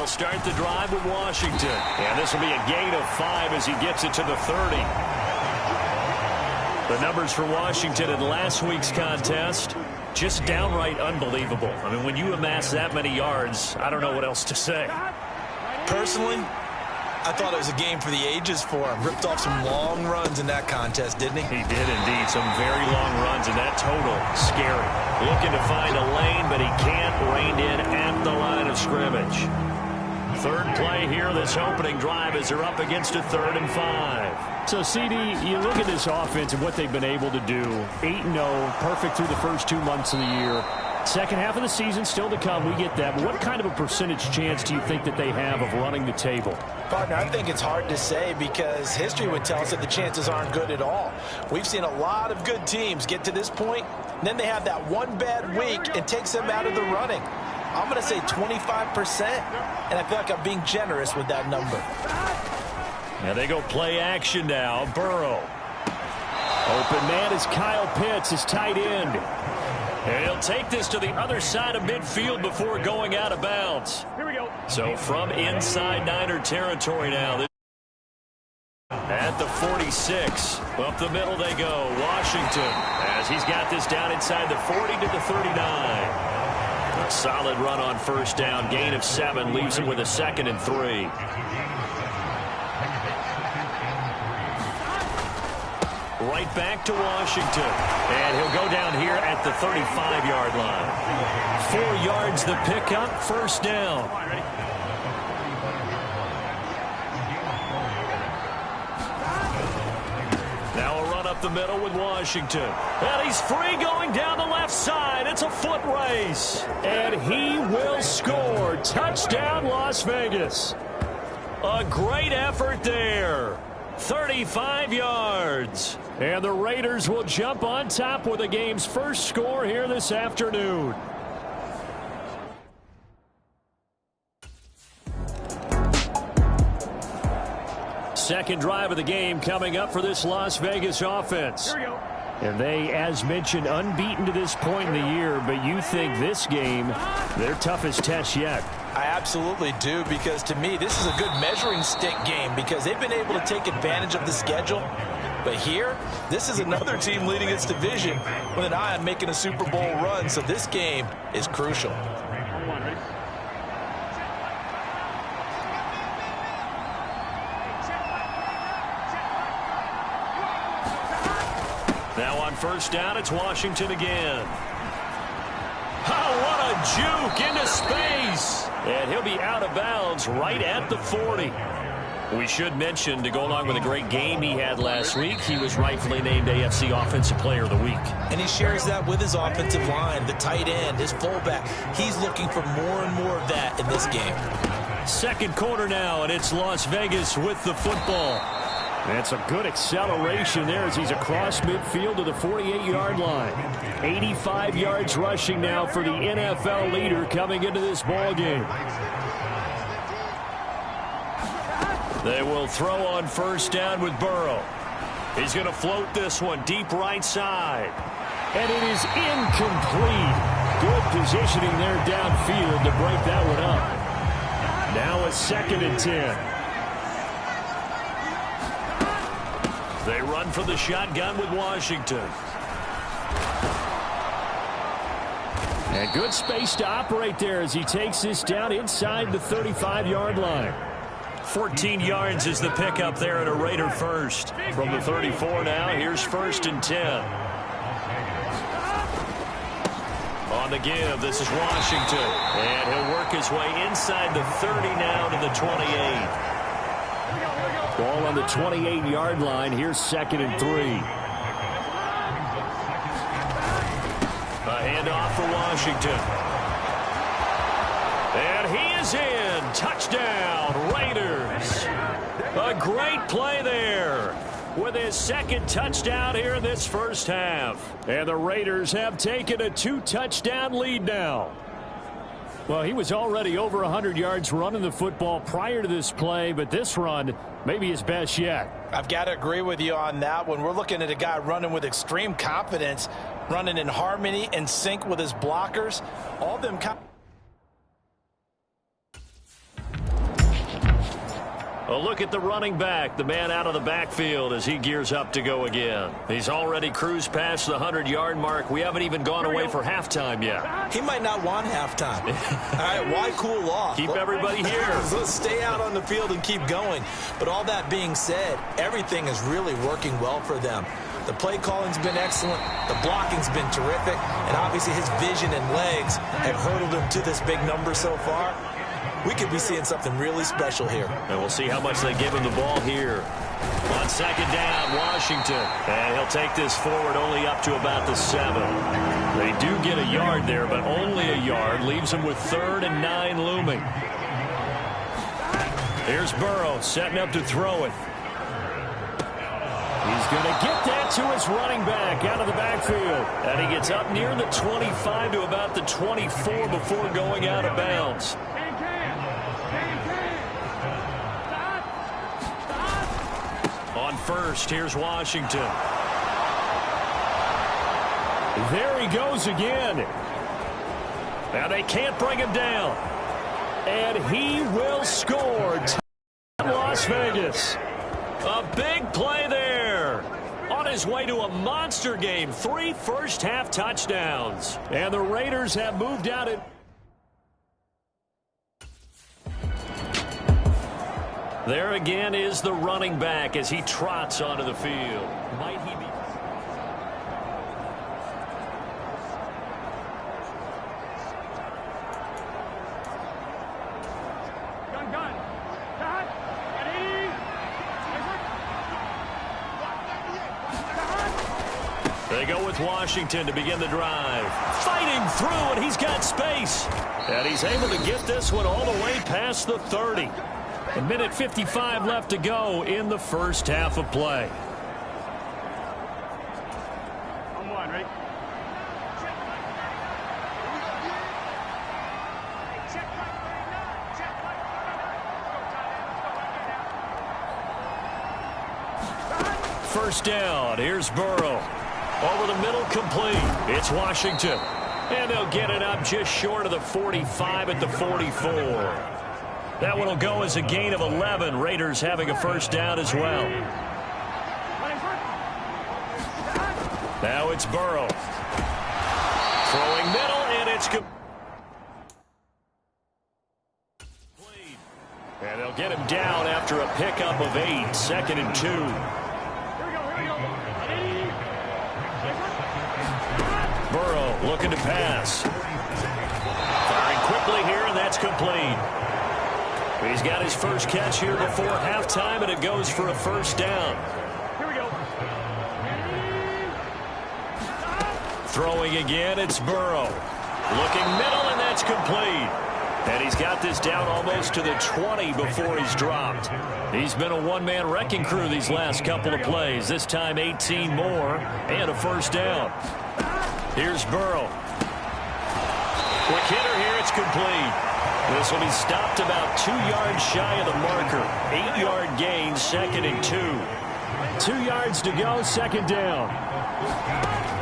They'll start the drive with Washington. And this will be a gain of 5 as he gets it to the 30. The numbers for Washington in last week's contest, just downright unbelievable. I mean, when you amass that many yards, I don't know what else to say. Personally, I thought it was a game for the ages for him. Ripped off some long runs in that contest, didn't he? He did indeed. Some very long runs, and that total, scary. Looking to find a lane, but he can't. Reined in at the line of scrimmage. Third play here, this opening drive, as they're up against a 3rd and 5. So, CD, you look at this offense and what they've been able to do. 8-0, perfect through the first 2 months of the year. Second half of the season still to come. We get that. But what kind of a percentage chance do you think that they have of running the table? Partner, I think it's hard to say because history would tell us that the chances aren't good at all. We've seen a lot of good teams get to this point, and then they have that one bad week and takes them out of the running. I'm going to say 25%, and I feel like I'm being generous with that number. Now they go play action now. Burrow. Open man is Kyle Pitts, his tight end. And he'll take this to the other side of midfield before going out of bounds. Here we go. So from inside Niner territory now. At the 46. Up the middle they go. Washington, as he's got this down inside the 40 to the 39. A solid run on first down. Gain of 7. Leaves him with a 2nd and 3. Right back to Washington. And he'll go down here at the 35-yard line. 4 yards the pickup, first down. Now a run up the middle with Washington. And he's free going down the left side. It's a foot race. And he will score. Touchdown, Las Vegas. A great effort there. 35 yards. And the Raiders will jump on top with the game's first score here this afternoon. Second drive of the game coming up for this Las Vegas offense. Here we go. And they, as mentioned, unbeaten to this point in the year, but you think this game, their toughest test yet. I absolutely do, because to me, this is a good measuring stick game because they've been able to take advantage of the schedule. But here, this is another team leading its division with an eye on making a Super Bowl run, so this game is crucial. Now on first down, it's Washington again. Oh, what a juke into space. And he'll be out of bounds right at the 40. We should mention, to go along with a great game he had last week, he was rightfully named AFC Offensive Player of the Week. And he shares that with his offensive line, the tight end, his fullback. He's looking for more and more of that in this game. Second quarter now, and it's Las Vegas with the football. That's a good acceleration there as he's across midfield to the 48-yard line. 85 yards rushing now for the NFL leader coming into this ball game. They will throw on first down with Burrow. He's going to float this one deep right side. And it is incomplete. Good positioning there downfield to break that one up. Now a 2nd and 10. They run for the shotgun with Washington. And good space to operate there as he takes this down inside the 35-yard line. 14 yards is the pickup there at a Raider first. From the 34 now, here's 1st and 10. On the give, this is Washington. And he'll work his way inside the 30 now to the 28. Ball on the 28-yard line. Here's 2nd and 3. A handoff for Washington. And he is in. Touchdown, Raiders. A great play there with his 2nd touchdown here in this first half. And the Raiders have taken a 2-touchdown lead now. Well, he was already over 100 yards running the football prior to this play, but this run may be his best yet. I've got to agree with you on that one. We're looking at a guy running with extreme confidence, running in harmony and sync with his blockers. All of them. A look at the running back, the man out of the backfield as he gears up to go again. He's already cruised past the 100-yard mark. We haven't even gone away for halftime yet. He might not want halftime. All right, why cool off? Keep everybody here. Let's stay out on the field and keep going. But all that being said, everything is really working well for them. The play calling's been excellent, the blocking's been terrific, and obviously his vision and legs have hurdled him to this big number so far. We could be seeing something really special here. And we'll see how much they give him the ball here. On second down, Washington. And he'll take this forward only up to about the 7. They do get a yard there, but only a yard. Leaves them with 3rd and 9 looming. Here's Burrow setting up to throw it. He's going to get that to his running back out of the backfield. And he gets up near the 25 to about the 24 before going out of bounds. On first, here's Washington. There he goes again. Now they can't bring him down. And he will score. Las Vegas. A big play there. On his way to a monster game. 3 first-half touchdowns. And the Raiders have moved out in. There again is the running back as he trots onto the field. Might he be... They go with Washington to begin the drive. Fighting through, and he's got space. And he's able to get this one all the way past the 30. A minute 55 left to go in the first half of play. First down. Here's Burrow. Over the middle, complete. It's Washington. And they'll get it up just short of the 45 at the 44. That one will go as a gain of 11. Raiders having a first down as well. Now it's Burrow. Throwing middle, and it's complete. And they'll get him down after a pickup of 8. 2nd and 2. Burrow looking to pass. Firing quickly here, and that's complete. He's got his first catch here before halftime, and it goes for a first down. Here we go. Throwing again, it's Burrow. Looking middle, and that's complete. And he's got this down almost to the 20 before he's dropped. He's been a one-man wrecking crew these last couple of plays. This time 18 more and a first down. Here's Burrow. Quick hitter here, it's complete. This will be stopped about 2 yards shy of the marker. 8-yard gain, 2nd and 2. 2 yards to go, second down.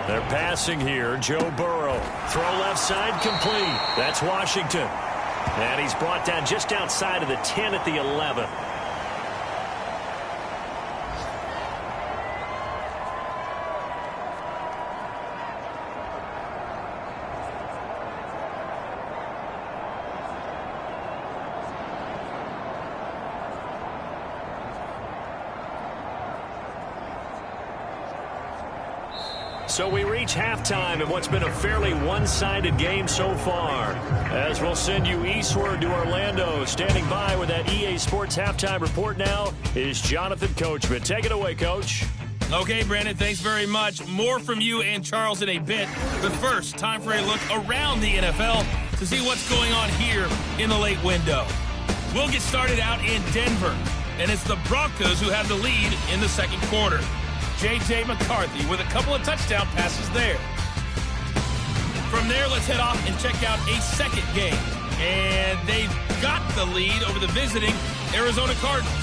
They're passing here. Joe Burrow. Throw left side, complete. That's Washington. And he's brought down just outside of the 10 at the 11. So we reach halftime in what's been a fairly one-sided game so far. As we'll send you eastward to Orlando. Standing by with that EA Sports halftime report now is Jonathan Coachman. Take it away, Coach. Okay, Brandon, thanks very much. More from you and Charles in a bit. But first, time for a look around the NFL to see what's going on here in the late window. We'll get started out in Denver, and it's the Broncos who have the lead in the second quarter. J.J. McCarthy with a couple of touchdown passes there. From there, let's head off and check out a second game. And they've got the lead over the visiting Arizona Cardinals.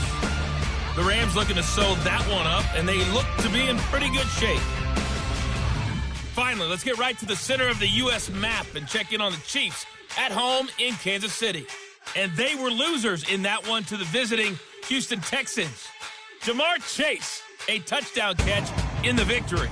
The Rams looking to sew that one up, and they look to be in pretty good shape. Finally, let's get right to the center of the U.S. map and check in on the Chiefs at home in Kansas City. And they were losers in that one to the visiting Houston Texans. Jamar Chase, a touchdown catch in the victory.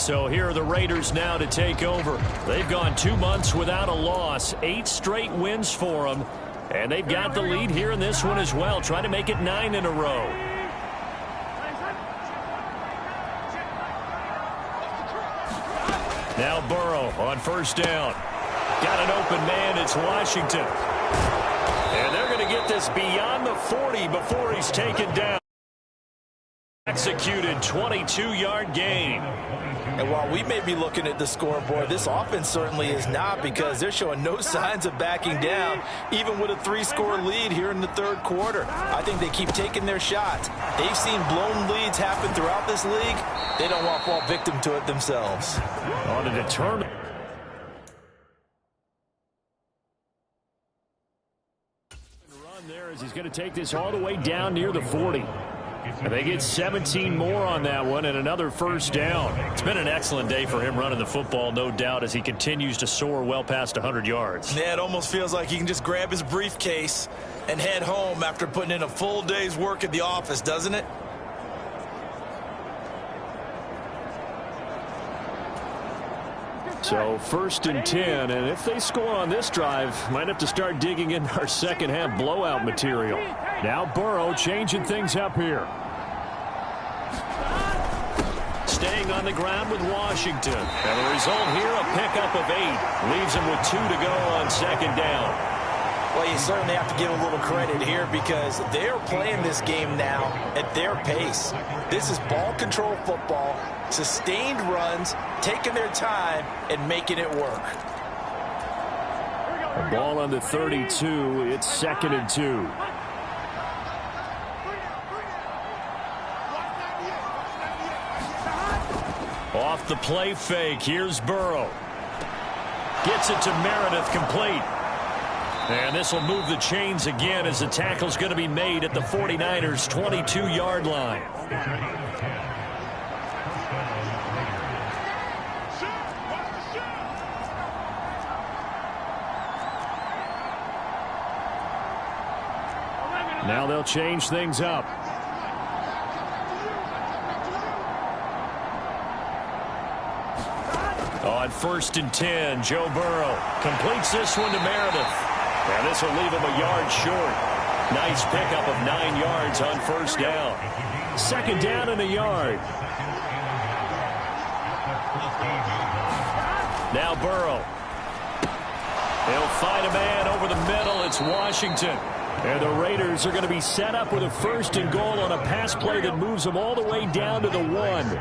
So here are the Raiders now to take over. They've gone 2 months without a loss, 8 straight wins for them. And they've got the lead here in this one as well, trying to make it 9 in a row. Now Burrow on first down. Got an open man, it's Washington. And they're going to get this beyond the 40 before he's taken down. Executed 22-yard gain. And while we may be looking at the scoreboard, this offense certainly is not, because they're showing no signs of backing down, even with a 3-score lead here in the third quarter. I think they keep taking their shots. They've seen blown leads happen throughout this league. They don't want to fall victim to it themselves. On a determined run there as he's going to take this all the way down near the 40. And they get 17 more on that one and another first down. It's been an excellent day for him running the football, no doubt, as he continues to soar well past 100 yards. Yeah, it almost feels like he can just grab his briefcase and head home after putting in a full day's work at the office, doesn't it? So 1st and 10, and if they score on this drive, might have to start digging in our second half blowout material. Now Burrow changing things up here. Staying on the ground with Washington. And the result here, a pickup of 8. Leaves him with 2 to go on second down. Well, you certainly have to give a little credit here, because they're playing this game now at their pace. This is ball control football, sustained runs, taking their time and making it work. A ball on the 32. It's 2nd and 2. Off the play fake. Here's Burrow. Gets it to Meredith, complete. And this will move the chains again as the tackle's going to be made at the 49ers' 22-yard line. Now they'll change things up. On 1st and 10, Joe Burrow completes this one to Meredith. And this will leave him a yard short. Nice pickup of 9 yards on first down. 2nd down and a yard. Now Burrow. He'll find a man over the middle. It's Washington. And the Raiders are going to be set up with a 1st and goal on a pass play that moves them all the way down to the 1.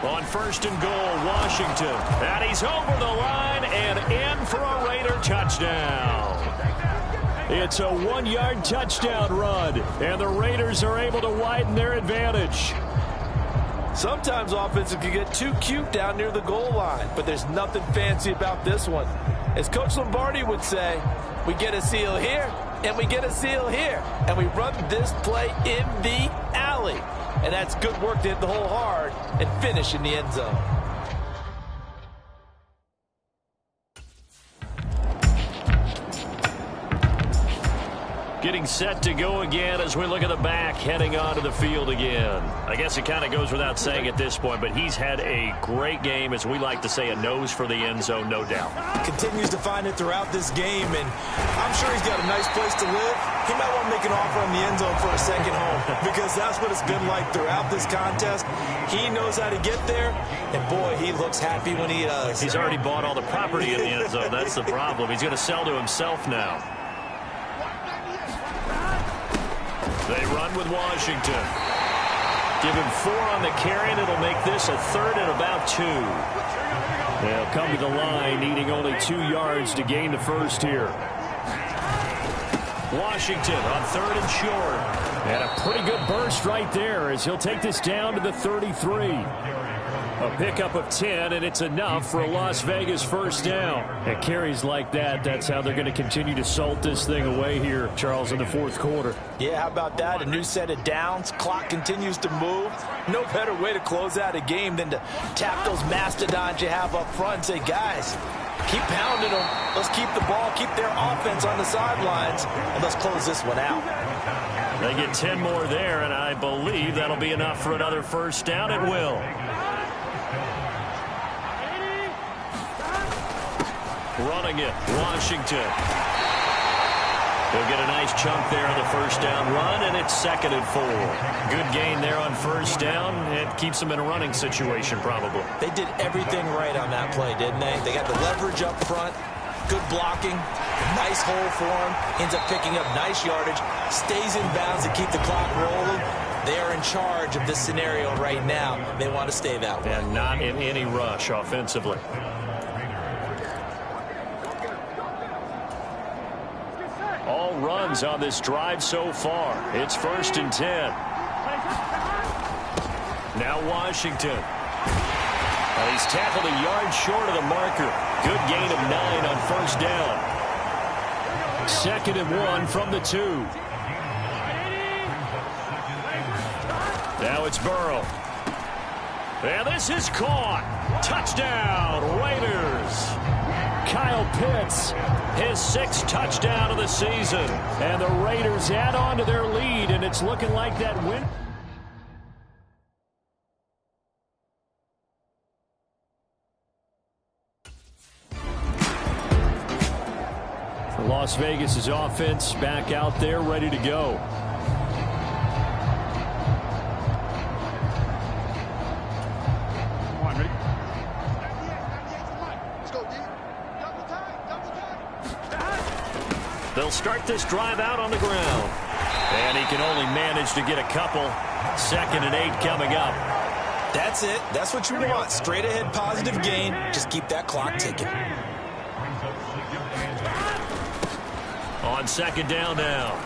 On 1st and goal, Washington. And he's over the line and in for a Raider touchdown. It's a 1-yard touchdown run, and the Raiders are able to widen their advantage. Sometimes offenses can get too cute down near the goal line, but there's nothing fancy about this one. As Coach Lombardi would say, we get a seal here, and we get a seal here, and we run this play in the alley. And that's good work to hit the hole hard and finish in the end zone. Getting set to go again as we look at the back, heading onto the field again. I guess it kind of goes without saying at this point, but he's had a great game, as we like to say, a nose for the end zone, no doubt. Continues to find it throughout this game, and I'm sure he's got a nice place to live. He might want to make an offer on the end zone for a second home, because that's what it's been like throughout this contest. He knows how to get there, and boy, he looks happy when he does. He's already bought all the property in the end zone. That's the problem. He's going to sell to himself now. They run with Washington. Give him 4 on the carry, and it'll make this a 3rd and about 2. They'll come to the line, needing only 2 yards to gain the first here. Washington on 3rd and short. And a pretty good burst right there as he'll take this down to the 33. A pickup of 10, and it's enough for a Las Vegas first down. At carries like that, that's how they're going to continue to salt this thing away here, Charles, in the 4th quarter. Yeah, how about that? A new set of downs. Clock continues to move. No better way to close out a game than to tap those mastodons you have up front and say, guys, Keep pounding them. Let's keep the ball, keep their offense on the sidelines, and let's close this one out. They get 10 more there, and I believe that'll be enough for another first down. It will. Running it, Washington. He'll get a nice chunk there on the first down run, and it's 2nd and 4. Good gain there on first down. It keeps them in a running situation, probably. They did everything right on that play, didn't they? They got the leverage up front, good blocking, nice hole for him, ends up picking up nice yardage, stays in bounds to keep the clock rolling. They are in charge of this scenario right now. They want to stay that way. And not in any rush offensively. All runs on this drive so far. It's 1st and 10. Now Washington. Well, he's tackled a yard short of the marker. Good gain of 9 on first down. 2nd and 1 from the 2. Now it's Burrow. And this is caught. Touchdown, Raiders. Kyle Pitts, his 6th touchdown of the season. And the Raiders add on to their lead, and it's looking like that win. For Las Vegas' offense back out there, ready to go. They'll start this drive out on the ground. And he can only manage to get a couple. 2nd and 8 coming up. That's it. That's what you want. Straight ahead positive gain. Just keep that clock ticking. On 2nd down now.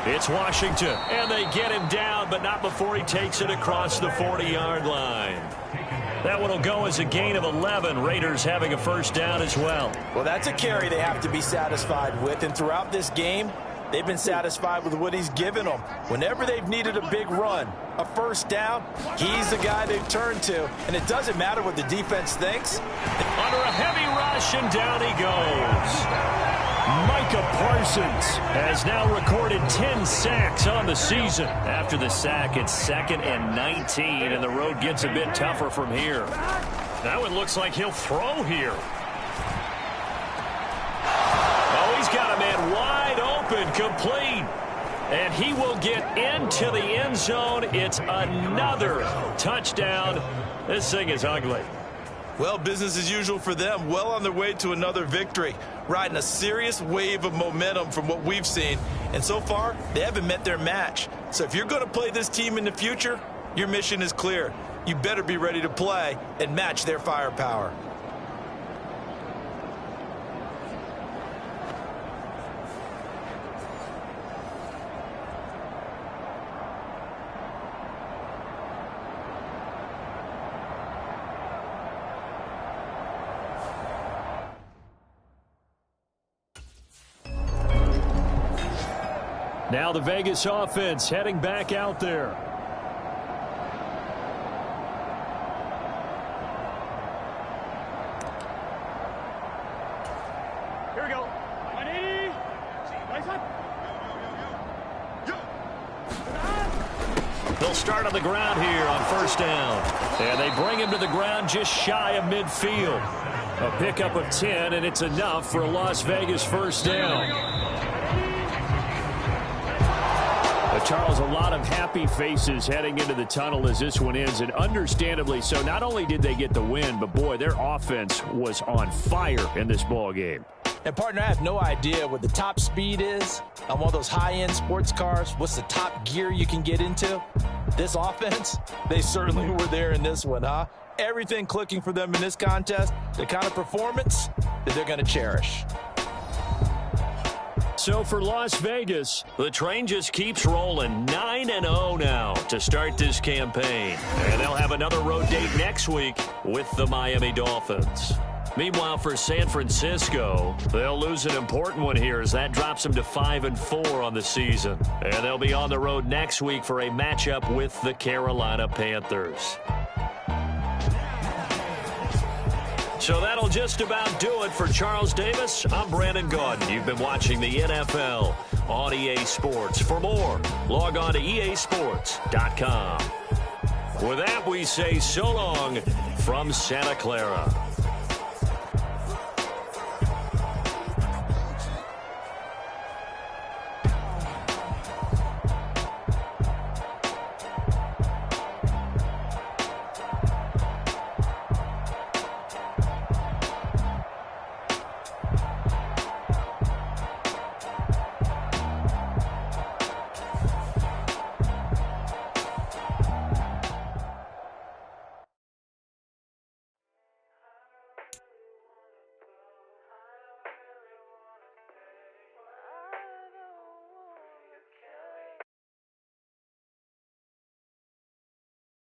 It's Washington. And they get him down, but not before he takes it across the 40-yard line. That one will go as a gain of 11. Raiders having a first down as well. Well, that's a carry they have to be satisfied with. And throughout this game, they've been satisfied with what he's given them. Whenever they've needed a big run, a first down, he's the guy they've turned to. And it doesn't matter what the defense thinks. Under a heavy rush, and down he goes. Micah Parsons has now recorded 10 sacks on the season. After the sack, it's 2nd and 19, and the road gets a bit tougher from here. That one looks like he'll throw here. Oh, he's got a man wide open, complete. And he will get into the end zone. It's another touchdown. This thing is ugly. Well, business as usual for them. Well on their way to another victory. Riding a serious wave of momentum from what we've seen. And so far, they haven't met their match. So if you're going to play this team in the future, your mission is clear. You better be ready to play and match their firepower. Now the Vegas offense heading back out there. Here we go. 180. They'll start on the ground here on first down. And they bring him to the ground just shy of midfield. A pickup of 10, and it's enough for a Las Vegas first down. Charles, a lot of happy faces heading into the tunnel as this one ends, and understandably so. Not only did they get the win, but boy, their offense was on fire in this ball game. And partner, I have no idea what the top speed is on one of those high-end sports cars. What's the top gear you can get into? This offense, they certainly were there in this one, huh? Everything clicking for them in this contest, the kind of performance that they're going to cherish. So for Las Vegas, the train just keeps rolling. 9-0 now to start this campaign. And they'll have another road date next week with the Miami Dolphins. Meanwhile, for San Francisco, they'll lose an important one here as that drops them to 5-4 on the season. And they'll be on the road next week for a matchup with the Carolina Panthers. So that'll just about do it for Charles Davis. I'm Brandon Gaudin. You've been watching the NFL on EA Sports. For more, log on to easports.com. With that, we say so long from Santa Clara.